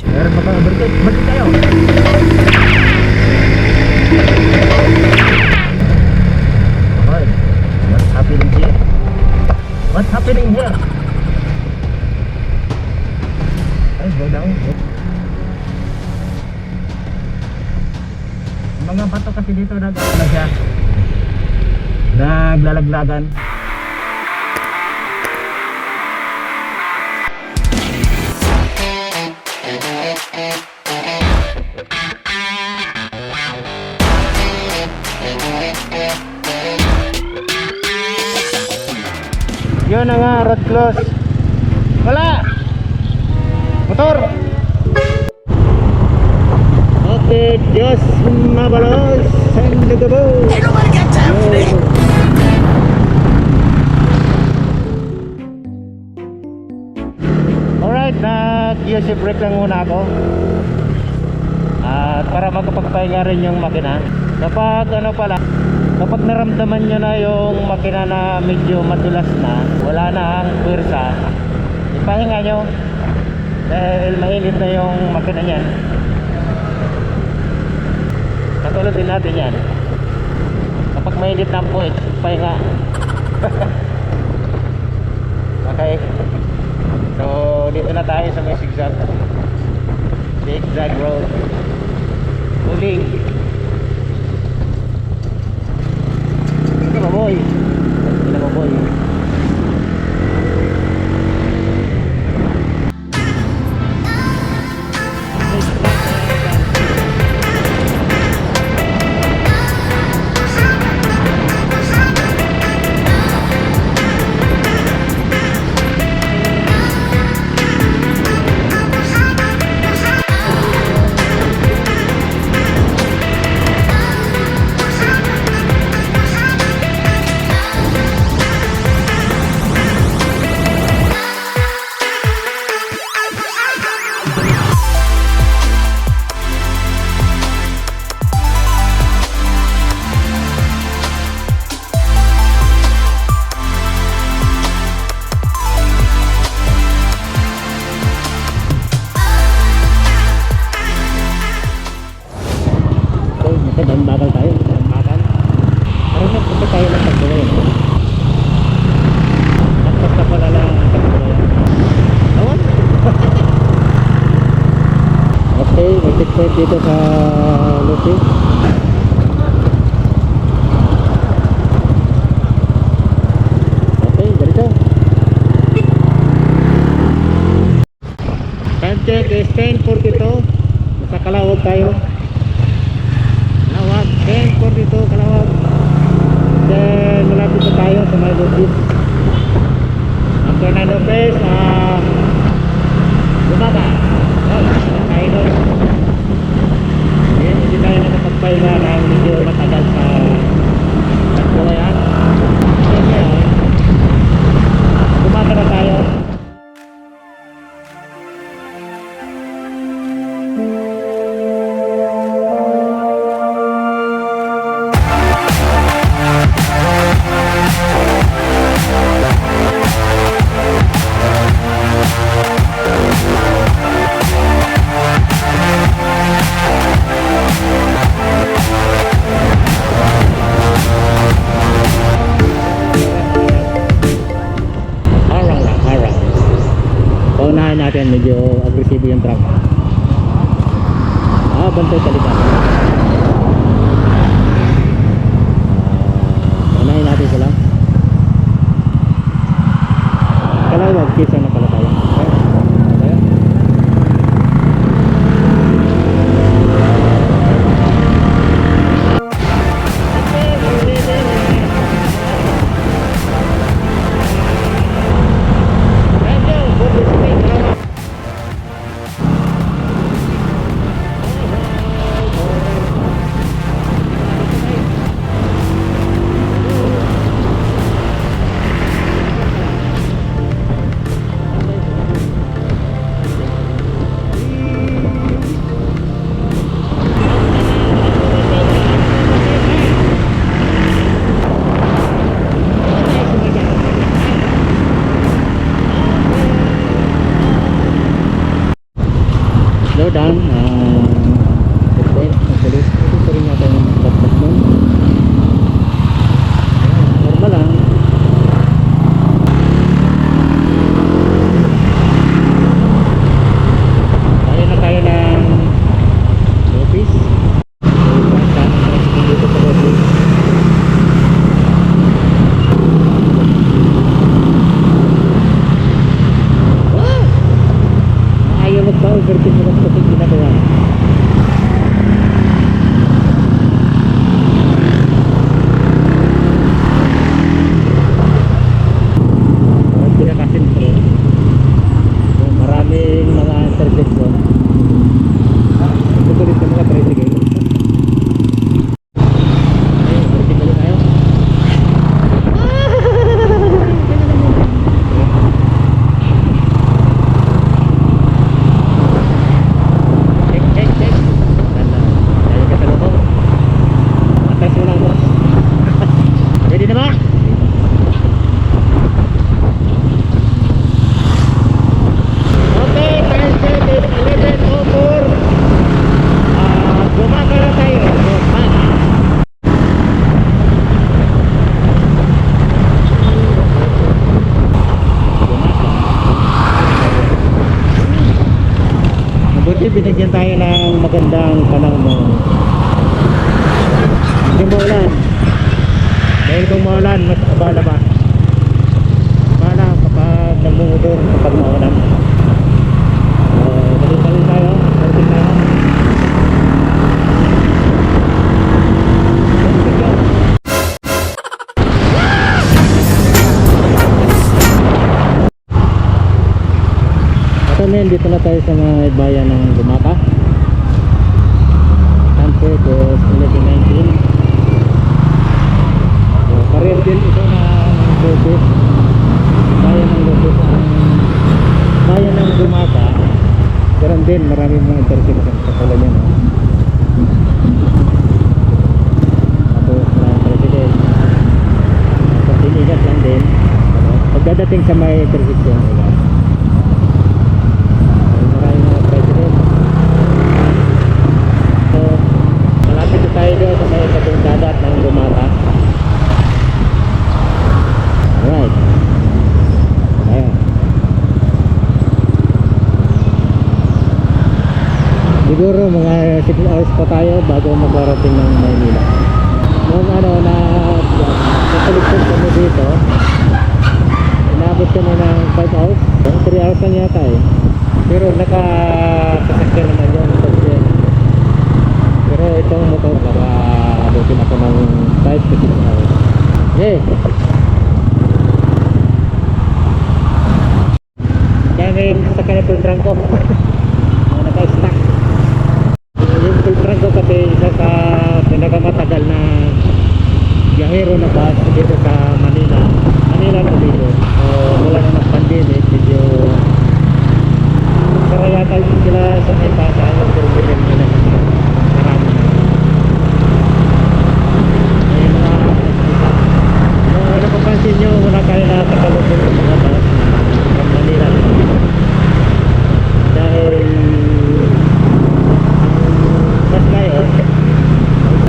Meron pa tayo, balik tayo. Okay, what's happening here? What's happening here? Ay, go down. Mga bato kasi dito nag-ano siya, naglalaglagan. Yun na nga, road close. Wala! Motor! Okay, Diyos mabalos and nagabo. Ain't nobody got time for that. Alright, nag-QC break lang muna ako. At para makapagpahinga rin yung makina. Kapag ano pala, kapag naramdaman nyo na yung makina na medyo madulas na, wala na ang pwersa, ipahinga nyo dahil mainit na yung makina nyan. Katulad din natin yan, kapag mainit na ang puwit, pahinga. Okay, so dito na tayo sa may zigzag road, uling. Ito ba boy? Ito ba boy? Bakal tayo, bakal. Parang nagpunta tayo ng tagbuloy. Nagpas na pala lang ang tagbuloy. Awan? Okay, may checkpoint dito sa Lucy. Okay, ganito. Time check is 10:42. Nasa Calawag tayo. 10:42 Calawag. Then malapit na tayo sa may Lupis. After 9 Lopez, bumaba. Tayo doon. Hindi tayo nakapagpahinga ng medyo matagal sa Nagpulayan. Bumaba na tayo. Paunahan natin, medyo agresibo yung truck. Bantay kalikan. Paunahin natin sila. Calawag, kisa na pala tayo. daan. Ito rin natin yung bagpas nun. Normal lang. Tayo na tayo ng office. Dito sa office. Ayaw magpa-overtake mo lang kasi ginagawa. Pinaka-sentro. Maraming mga intersection. Ito rin sa mga tricycle. Ayun, overtake ulit tayo. Check. Dahil ka sa loob. Atas mo lang, boss. Ready na ba? Okay, time check is 11:04. Gumaka na tayo. Mabuti binigyan tayo ng magandang panahon mo. Hindi maulan. Dahil kung maulan, mas abala ba? Abala kapag nagmumudor, kapag maulan. Balik tayo. Ito men, dito na tayo sa mga bayan ng Gumaka. Answer ko 1119. Karir din ito na Lopez. Bayan ng Lopez ang bayan ng Gumaka. Garam din, maraming mga intersection sa pala niya, no? Tapos na president. Tapos inigat lang din, ano? Pagdadating sa may intersection, diba? Maraming mga president. So, malapit na tayo doon sa may katong dadat ng Gumaka. Alright. Ayan. Siguro mga 6 hours pa tayo bago magarating ng Maynila. Nung napaligtad kami dito, inabot kami ng 5 hours. 3 hours lang yata eh. Pero nakasasakyan naman yun. Pero itong motor baka abutin ako ng 5 to 6 hours. Okay. Kaya ngayon sasakyan ito yung trunk ko. Naka-stack. Yung full trunk ko kasi isa sa pinakamatagal na biyahero na bus dito sa Manila to dito. Wala na ng pandemic, medyo sarayata sila sa may pasa yung problem nila marami na mga napapansin nyo wala kayo na kakalupin sa mga bus from Manila to dito dahil mas kayo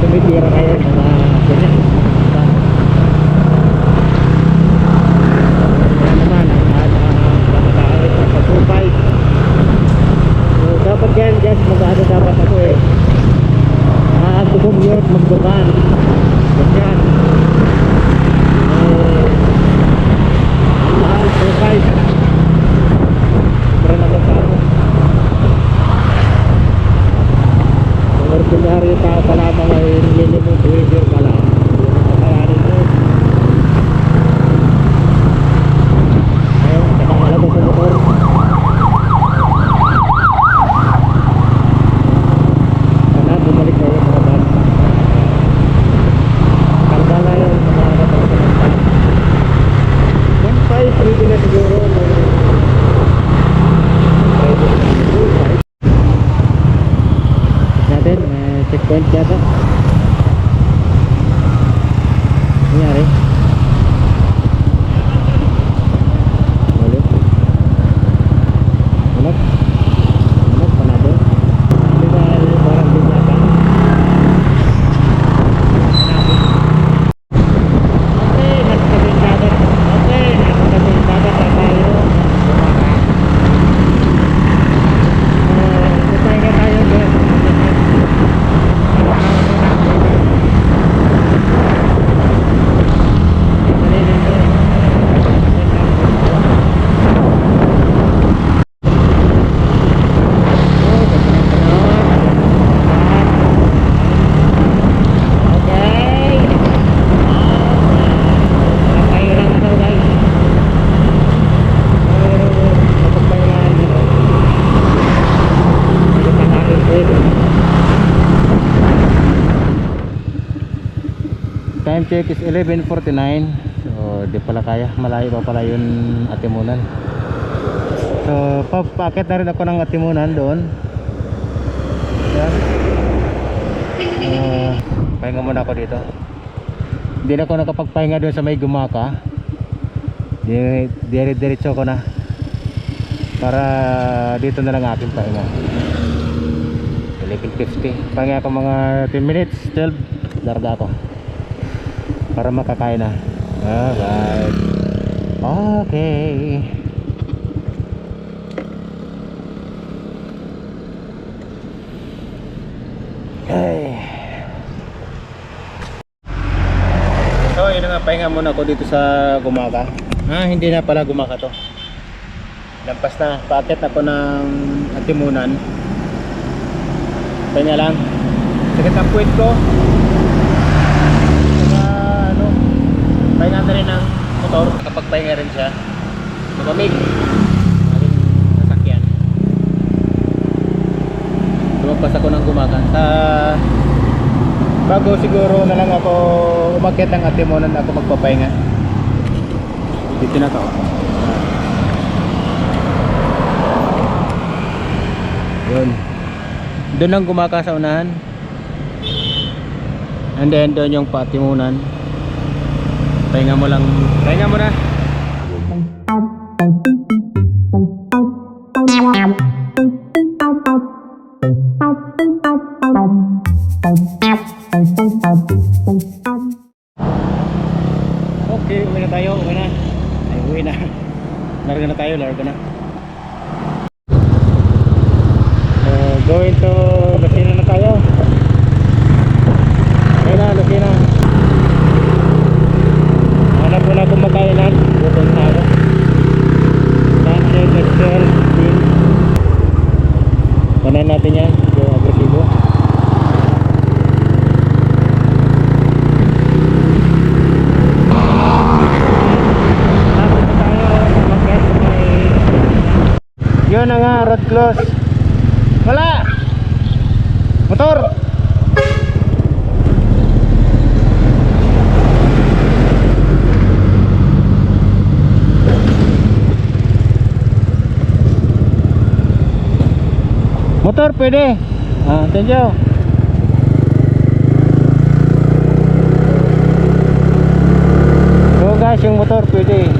tumitira kayo mga ganyan kaya naman ang matao sa pag-upay. So dapat yan just mag-ano dapat ako eh mag-commute, mag-dukan ganyan mahal, 2.5 para naman sa ako ordinaryo tao pa lamang ay minimum behavior ka lang kakayanin mo ayun, nakakalaban sa motor sana bumalik kayo mga bus karga na yun mga kapagkaman 1.5 pwede na siguro natin may checkpoint yata nangyari ulit panado time check is 11:49. So di pala kaya, malayo pa pala yun Atimunan. So papakit na rin ako ng Atimunan doon. Yan. Pahinga muna ako dito. Hindi na ako nakapagpahinga doon sa may Gumaka. Diretso ko na para dito na lang aking pahinga. 11:50. Pahinga ako mga 10 minutes. 12 larga ako para makakain na. Alright. Okay. So yun nga, pahinga muna ako dito sa Gumaka. Hindi na pala Gumaka to. Lampas na, paakit ako ng Atimunan. Pahinga lang. Sakit ang puwit ko. Saka ano, pahinga na rin ng motor. Nakapagpahinga rin siya. Malamig. Maling sasakyan. Lumagpas ako ng Gumaka. Bago siguro na lang ako umakyat ng Atimunan ako magpapahinga. Dito na to. Yun. Doon ang Gumaka sa unahan. And then doon yung Atimunan. Pahinga mo lang. Pahinga mo na. Okay, uwi na tayo, uwi na. Ay, uwi na. Larga na tayo, larga na. Going to Lucena na tayo. Ayun na, Lucena. Hanap mo na kung magkainan. Gutom na ako. Sunset, Excel, Team. Tanan natin yan, yung agresibo. Yun na nga, road close. Wala! Motor! Motor pwede. Thank you. So guys, yung motor pwede.